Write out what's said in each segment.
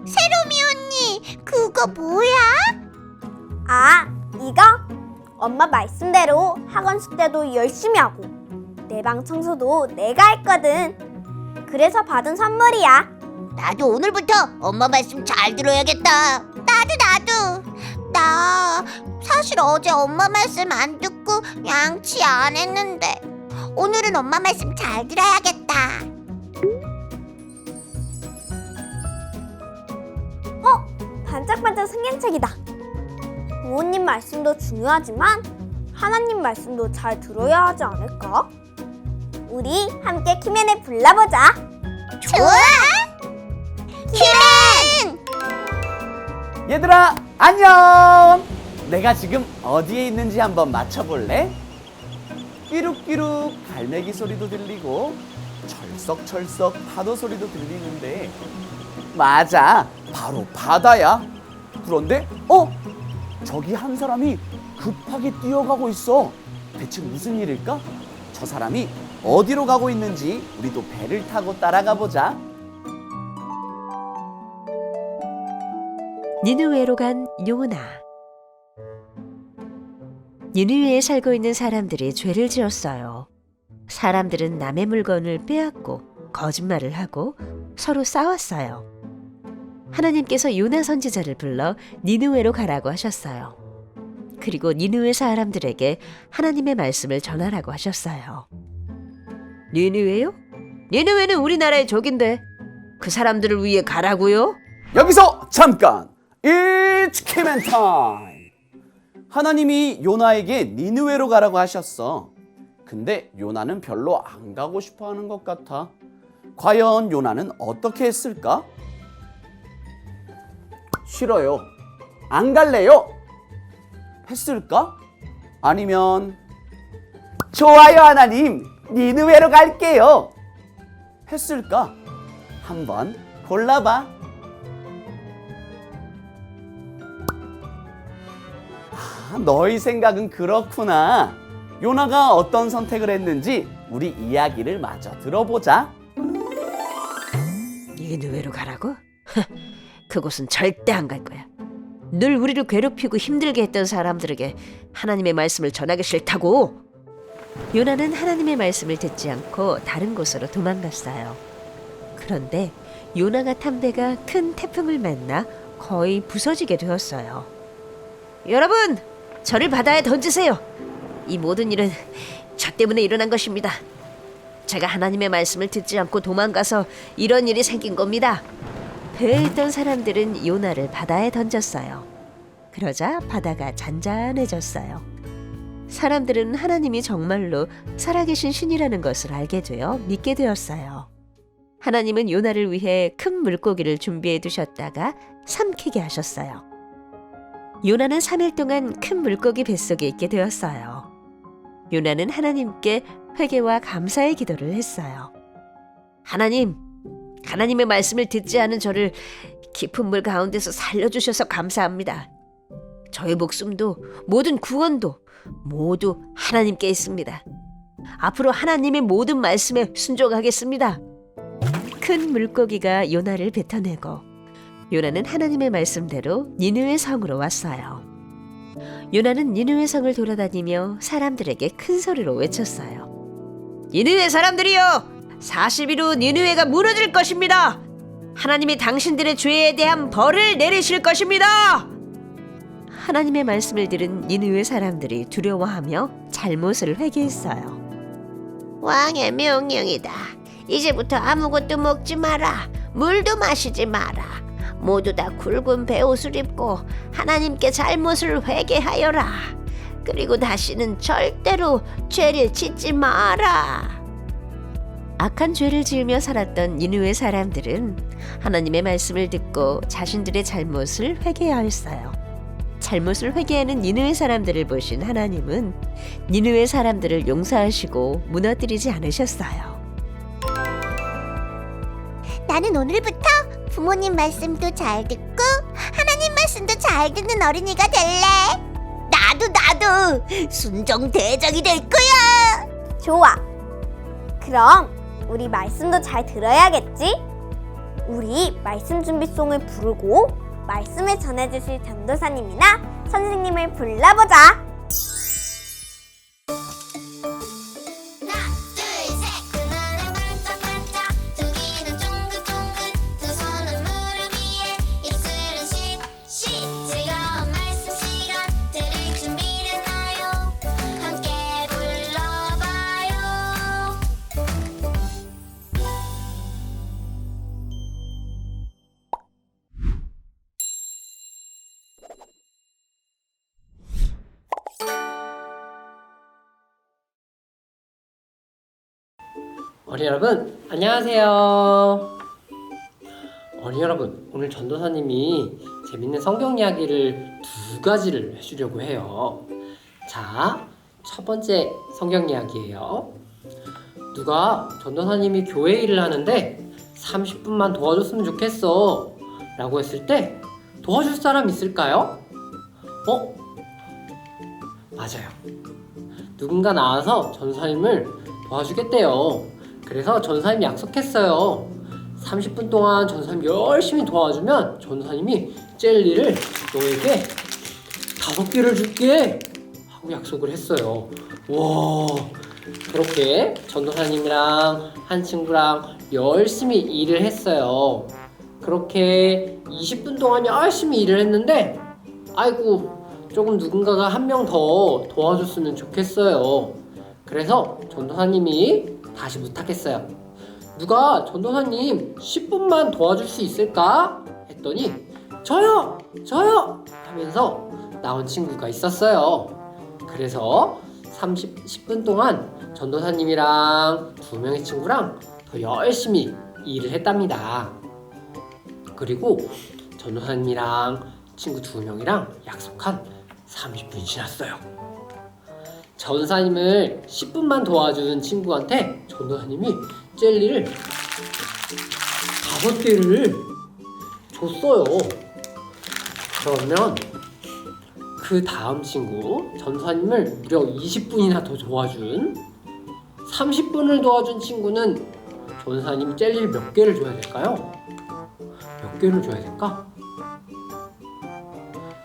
세롬이 언니, 그거 뭐야? 아, 이거? 엄마 말씀대로 학원 숙제도 열심히 하고 내 방 청소도 내가 했거든. 그래서 받은 선물이야. 나도 오늘부터 엄마 말씀 잘 들어야겠다. 나도. 나 사실 어제 엄마 말씀 안 듣고 양치 안 했는데 오늘은 엄마 말씀 잘 들어야겠다. 반짝반짝 성경책이다. 부모님 말씀도 중요하지만 하나님 말씀도 잘 들어야 하지 않을까? 우리 함께 키맨을 불러보자. 좋아! 키맨! 얘들아, 안녕! 내가 지금 어디에 있는지 한번 맞춰볼래? 끼룩끼룩 갈매기 소리도 들리고 철썩철썩 파도 소리도 들리는데 맞아, 바로 바다야. 그런데 저기 한 사람이 급하게 뛰어가고 있어. 대체 무슨 일일까? 저 사람이 어디로 가고 있는지 우리도 배를 타고 따라가 보자. 니느웨로 간 요나. 니느웨에 살고 있는 사람들이 죄를 지었어요. 사람들은 남의 물건을 빼앗고 거짓말을 하고 서로 싸웠어요. 하나님께서 요나 선지자를 불러 니느웨로 가라고 하셨어요. 그리고 니느웨 사람들에게 하나님의 말씀을 전하라고 하셨어요. 니느웨요? 니느웨는 우리나라의 적인데 그 사람들을 위해 가라고요? 여기서 잠깐! It's 키맨 타임! 하나님이 요나에게 니느웨로 가라고 하셨어. 근데 요나는 별로 안 가고 싶어 하는 것 같아. 과연 요나는 어떻게 했을까? 싫어요. 안 갈래요. 했을까? 아니면 좋아요 하나님, 니느웨로 갈게요. 했을까? 한번 골라봐. 너희 생각은 그렇구나. 요나가 어떤 선택을 했는지 우리 이야기를 마저 들어보자. 니느웨로 가라고? 그곳은 절대 안 갈 거야. 늘 우리를 괴롭히고 힘들게 했던 사람들에게 하나님의 말씀을 전하기 싫다고. 요나는 하나님의 말씀을 듣지 않고 다른 곳으로 도망갔어요. 그런데 요나가 탄 배가 큰 태풍을 만나 거의 부서지게 되었어요. 여러분, 저를 바다에 던지세요. 이 모든 일은 저 때문에 일어난 것입니다. 제가 하나님의 말씀을 듣지 않고 도망가서 이런 일이 생긴 겁니다. 배에 있던 사람들은 요나를 바다에 던졌어요. 그러자 바다가 잔잔해졌어요. 사람들은 하나님이 정말로 살아계신 신이라는 것을 알게 되어 믿게 되었어요. 하나님은 요나를 위해 큰 물고기를 준비해 두셨다가 삼키게 하셨어요. 요나는 3일 동안 큰 물고기 뱃속에 있게 되었어요. 요나는 하나님께 회개와 감사의 기도를 했어요. 하나님의 말씀을 듣지 않은 저를 깊은 물 가운데서 살려주셔서 감사합니다. 저의 목숨도 모든 구원도 모두 하나님께 있습니다. 앞으로 하나님의 모든 말씀에 순종하겠습니다. 큰 물고기가 요나를 뱉어내고 요나는 하나님의 말씀대로 니느웨 성으로 왔어요. 요나는 니느웨 성을 돌아다니며 사람들에게 큰 소리로 외쳤어요. 니느웨 사람들이여! 40일 후 니느웨가 무너질 것입니다. 하나님이 당신들의 죄에 대한 벌을 내리실 것입니다. 하나님의 말씀을 들은 니느웨 사람들이 두려워하며 잘못을 회개했어요. 왕의 명령이다. 이제부터 아무것도 먹지 마라. 물도 마시지 마라. 모두 다 굵은 베옷을 입고 하나님께 잘못을 회개하여라. 그리고 다시는 절대로 죄를 짓지 마라. 악한 죄를 지으며 살았던 니느웨 사람들은 하나님의 말씀을 듣고 자신들의 잘못을 회개하였어요. 잘못을 회개하는 니느웨 사람들을 보신 하나님은 니느웨 사람들을 용서하시고 무너뜨리지 않으셨어요. 나는 오늘부터 부모님 말씀도 잘 듣고 하나님 말씀도 잘 듣는 어린이가 될래. 나도 순종 대장이 될 거야. 좋아. 그럼 우리 말씀도 잘 들어야겠지? 우리 말씀 준비송을 부르고 말씀을 전해주실 전도사님이나 선생님을 불러보자. 하나, 둘, 셋. 눈은 반짝반짝, 두 귀는 쫑긋쫑긋, 두 손은 무릎 위에, 입술은 씩. 즐거운 말씀 시간 들을 준비됐나요? 함께 불러봐요. 어린이 여러분, 안녕하세요. 어린이 여러분, 오늘 전도사님이 재밌는 성경 이야기를 두 가지를 해주려고 해요. 자, 첫 번째 성경 이야기예요. 누가 전도사님이 교회 일을 하는데 30분만 도와줬으면 좋겠어 라고 했을 때 도와줄 사람 있을까요? 맞아요. 누군가 나와서 전도사님을 도와주겠대요. 그래서 전도사님이 약속했어요. 30분 동안 전도사님 열심히 도와주면 전도사님이 젤리를 너에게 5개를 줄게 하고 약속을 했어요. 와, 그렇게 전도사님이랑 한 친구랑 열심히 일을 했어요. 그렇게 20분 동안 열심히 일을 했는데 아이고, 조금 누군가가 한 명 더 도와줬으면 좋겠어요. 그래서 전도사님이 다시 부탁했어요. 누가 전도사님 10분만 도와줄 수 있을까? 했더니 저요 하면서 나온 친구가 있었어요. 그래서 10분 동안 전도사님이랑 2명의 친구랑 더 열심히 일을 했답니다. 그리고 전도사님이랑 친구 2명이랑 약속한 30분이 지났어요. 전도사님을 10분만 도와준 친구한테 전도사님이 젤리를 5개를 줬어요. 그러면 그 다음 친구, 전도사님을 무려 20분이나 더 도와준 30분을 도와준 친구는 전도사님이 젤리를 몇 개를 줘야 될까요? 몇 개를 줘야 될까?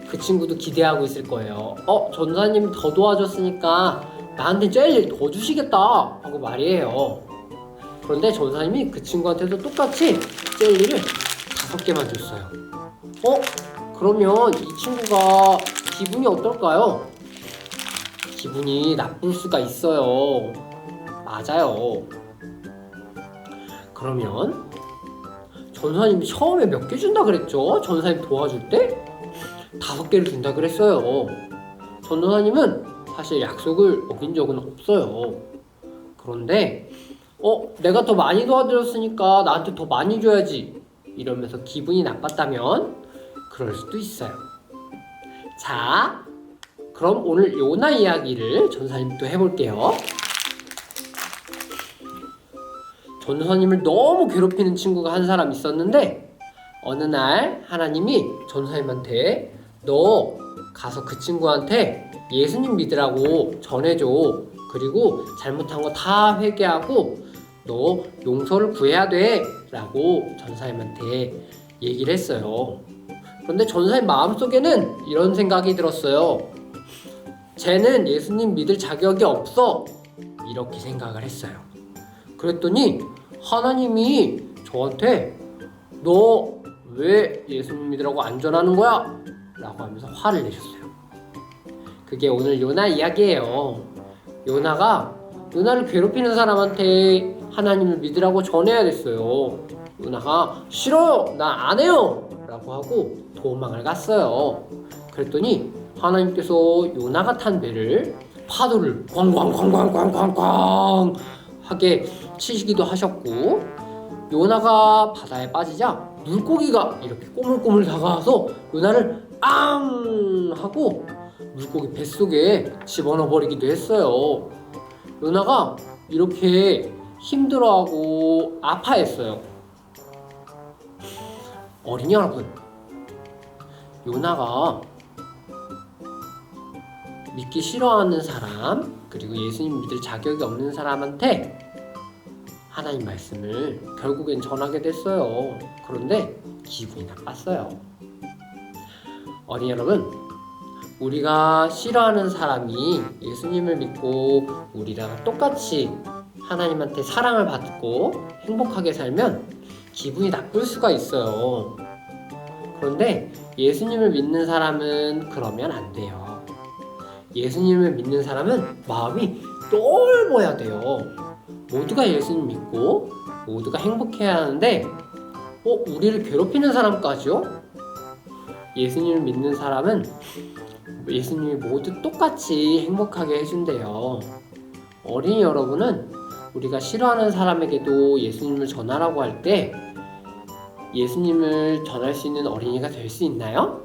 그 친구도 기대하고 있을 거예요. 전도사님이 더 도와줬으니까 나한테 젤리 더 주시겠다 하고 말이에요. 그런데 전도사님이 그 친구한테도 똑같이 젤리를 5개만 줬어요. 그러면 이 친구가 기분이 어떨까요? 기분이 나쁠 수가 있어요. 맞아요. 그러면 전도사님이 처음에 몇 개 준다 그랬죠? 전도사님 도와줄 때? 5개를 준다 그랬어요. 전도사님은 사실 약속을 어긴 적은 없어요. 그런데 내가 더 많이 도와드렸으니까 나한테 더 많이 줘야지 이러면서 기분이 나빴다면 그럴 수도 있어요. 자, 그럼 오늘 요나 이야기를 전도사님 또 해볼게요. 전도사님을 너무 괴롭히는 친구가 한 사람 있었는데 어느 날 하나님이 전도사님한테 너 가서 그 친구한테 예수님 믿으라고 전해줘. 그리고 잘못한 거 다 회개하고 너 용서를 구해야 돼 라고 전도사님한테 얘기를 했어요. 그런데 전도사님 마음속에는 이런 생각이 들었어요. 쟤는 예수님 믿을 자격이 없어 이렇게 생각을 했어요. 그랬더니 하나님이 저한테 너 왜 예수님 믿으라고 안 전하는 거야? 라고 하면서 화를 내셨어요. 그게 오늘 요나 이야기예요. 요나가 요나를 괴롭히는 사람한테 하나님을 믿으라고 전해야 됐어요. 요나가 싫어요, 나 안 해요 라고 하고 도망을 갔어요. 그랬더니 하나님께서 요나가 탄 배를 파도를 꽝꽝꽝꽝꽝꽝꽝 하게 치시기도 하셨고, 요나가 바다에 빠지자 물고기가 이렇게 꼬물꼬물 다가와서 요나를 앙 하고 물고기 뱃속에 집어넣어 버리기도 했어요. 요나가 이렇게 힘들어하고 아파했어요. 어린이 여러분, 요나가 믿기 싫어하는 사람, 그리고 예수님 믿을 자격이 없는 사람한테 하나님 말씀을 결국엔 전하게 됐어요. 그런데 기분이 나빴어요. 어린이 여러분, 우리가 싫어하는 사람이 예수님을 믿고 우리랑 똑같이 하나님한테 사랑을 받고 행복하게 살면 기분이 나쁠 수가 있어요. 그런데 예수님을 믿는 사람은 그러면 안 돼요. 예수님을 믿는 사람은 마음이 넓어야 돼요. 모두가 예수님 믿고 모두가 행복해야 하는데 우리를 괴롭히는 사람까지요? 예수님을 믿는 사람은 예수님이 모두 똑같이 행복하게 해준대요. 어린이 여러분은 우리가 싫어하는 사람에게도 예수님을 전하라고 할 때 예수님을 전할 수 있는 어린이가 될 수 있나요?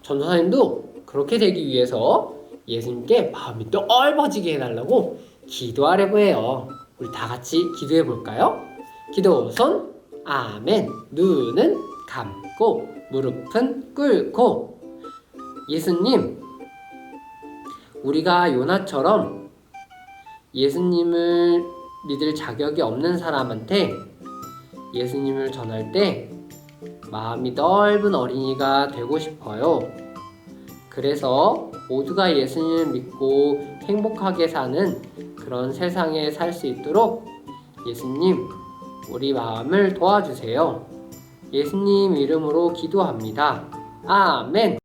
전도사님도 그렇게 되기 위해서 예수님께 마음이 넓어지게 해달라고 기도하려고 해요. 우리 다 같이 기도해 볼까요? 기도 손 아멘. 눈은 감고 무릎은 꿇고. 예수님, 우리가 요나처럼 예수님을 믿을 자격이 없는 사람한테 예수님을 전할 때 마음이 넓은 어린이가 되고 싶어요. 그래서 모두가 예수님을 믿고 행복하게 사는 그런 세상에 살 수 있도록 예수님, 우리 마음을 도와주세요. 예수님 이름으로 기도합니다. 아멘.